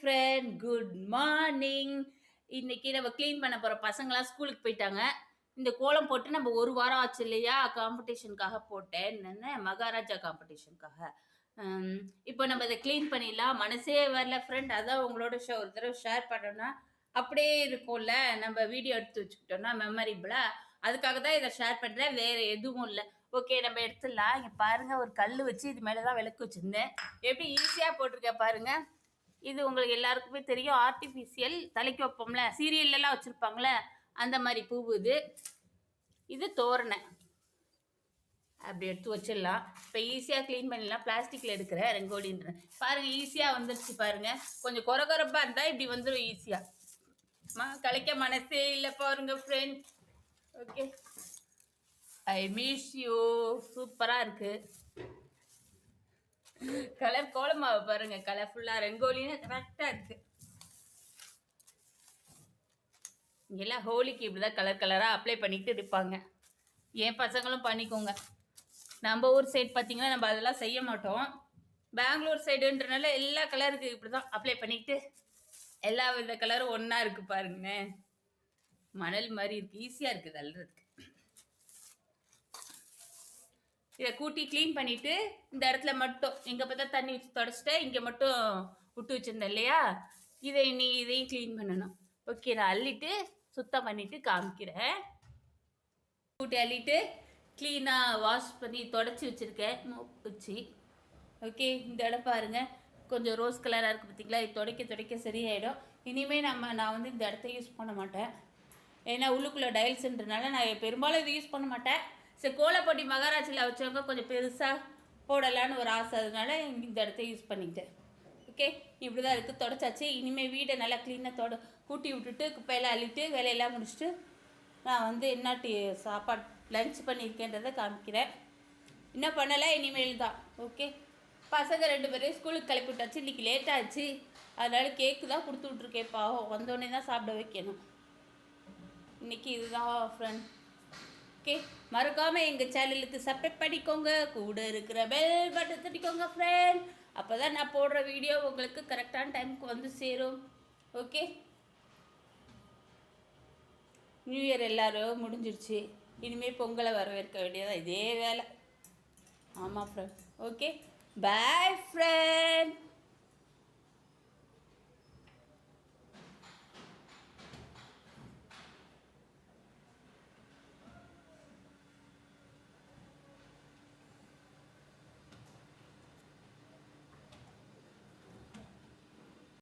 Friend, good morning. இன்னைக்கு நம்ம clean பண்ண போற பசங்களாம் ஸ்கூலுக்கு போயிட்டாங்க. இந்த கோலம் போட்டு நம்ம 1 வாரம் ஆச்சு இல்லையா? காம்படிஷனுக்காக போட்டேன். என்னென்ன மகாராஜா காம்படிஷனுக்காக. இப்போ நம்ம இத க்ளீன் பண்ணிடலாம். மனசே வரல ஃப்ரெண்ட். அதான் உங்களோட ஒரு தடவ ஷேர் பண்ணோம்னா, அப்படியே இருக்கும்ல. நம்ம வீடியோ எடுத்து வச்சுக்கிட்டோம்னா மெமரிபிளா. அதுக்காக தான் இத ஷேர் பண்றேன். வேற எதுவும் இல்ல. ஓகே நம்ம எடுத்துடலாம். இங்க பாருங்க ஒரு கல்லு வச்சு இது மேல தான் விளக்கு வச்சிருந்தேன். எப்படி ஈஸியா போட்டிருக்கேன் பாருங்க. இது உங்களுக்கு எல்லாருக்குமே தெரியும். ஆர்டிஃபிஷியல் தலைக்கு வைப்போம்ல, சீரியல்லாம் வச்சிருப்பாங்களே அந்த மாதிரி பூவு இது. இது தோரணை. அப்படி எடுத்து வச்சிடலாம். இப்போ ஈஸியாக க்ளீன் பண்ணிடலாம். பிளாஸ்டிக்கில் எடுக்கிற ரங்கோலின்ற பாருங்க ஈஸியாக வந்துடுச்சு பாருங்க. கொஞ்சம் கொரகொரப்பாக இருந்தால் இப்படி வந்துடும் ஈஸியாக. கலைக்க மனசே இல்லை பாருங்க friend. Okay I miss you. சூப்பராக இருக்குது. கலர் கோலமாவை பாருங்க. கலர்ஃபுல்லா ரங்கோலின்னு கரெக்டா இருக்கு. இங்கெல்லாம் ஹோலிக்கு இப்படிதான் கலர் கலரா அப்ளை பண்ணிட்டு இருப்பாங்க. என் பசங்களும் பண்ணிக்கோங்க. நம்ம ஊர் சைடு பார்த்தீங்கன்னா நம்ம அதெல்லாம் செய்ய மாட்டோம். பெங்களூர் சைடுன்றனால எல்லா கலருக்கு இப்படிதான் அப்ளை பண்ணிட்டு எல்லா வித கலரும் ஒன்னா இருக்கு பாருங்க. மணல் மாதிரி இருக்கு. ஈஸியா இருக்குது அல்றதுக்கு. இதை கூட்டி க்ளீன் பண்ணிவிட்டு இந்த இடத்துல மட்டும் எங்கே பார்த்தா தண்ணி வச்சு தொடச்சிட்டு இங்கே மட்டும் விட்டு வச்சுருந்தேன் இல்லையா? இதையும் க்ளீன் பண்ணணும். ஓகே நான் அள்ளிட்டு சுத்தம் பண்ணிவிட்டு காமிக்கிறேன். கூட்டி அள்ளிட்டு க்ளீனாக வாஷ் பண்ணி தொடச்சி வச்சுருக்கேன் வச்சு. ஓகே இந்த இடம் பாருங்கள் கொஞ்சம் ரோஸ் கலராக இருக்குது பார்த்தீங்களா? இது துடைக்க சரியாயிடும். இனிமேல் நான் வந்து இந்த இடத்த யூஸ் பண்ண மாட்டேன். ஏன்னா உள்ளுக்குள்ளே டைல்ஸுன்றனால நான் பெரும்பாலும் இது யூஸ் பண்ண மாட்டேன். சரி கோலப்பொடி மகாராஜில் வச்சவங்க கொஞ்சம் பெருசாக போடலான்னு ஒரு ஆசை. அதனால இந்த இடத்த யூஸ் பண்ணிக்கிட்டேன். ஓகே இப்படி தான் இருக்குது. தொடச்சாச்சு. இனிமேல் வீடை நல்லா க்ளீனாக கூட்டி விட்டுட்டு குப்பையெல்லாம் அள்ளிட்டு வேலையெல்லாம் முடிச்சுட்டு நான் வந்து என்ன சாப்பாடு லன்ச் பண்ணியிருக்கேன்றதை காமிக்கிறேன். இன்னும் பண்ணலை, இனிமேல் தான். ஓகே பசங்க 2 பேரையும் ஸ்கூலுக்கு கிளப்பி விட்டாச்சு. இன்றைக்கி லேட்டாச்சு. அதனால கேக்கு தான் கொடுத்து விட்ருக்கேன். பாவம் வந்தோடனே தான் சாப்பிட வைக்கணும். இன்றைக்கி இதுதான் ஃப்ரெண்ட். ஓகே மறக்காமல் எங்கள் சேனலுக்கு சப்ஸ்கிரைப் பண்ணிக்கோங்க. கூட இருக்கிற பெல் பட்டன் தட்டிக்கோங்க ஃப்ரெண்ட். அப்போ தான் நான் போடுற வீடியோ உங்களுக்கு கரெக்டான டைமுக்கு வந்து சேரும். ஓகே நியூ இயர் எல்லோரும் முடிஞ்சிருச்சு. இனிமேல் பொங்கலை வரவேற்க வேண்டியதான் இதே வேலை. ஆமாம் ஃப்ரெண்ட். Okay bye friend.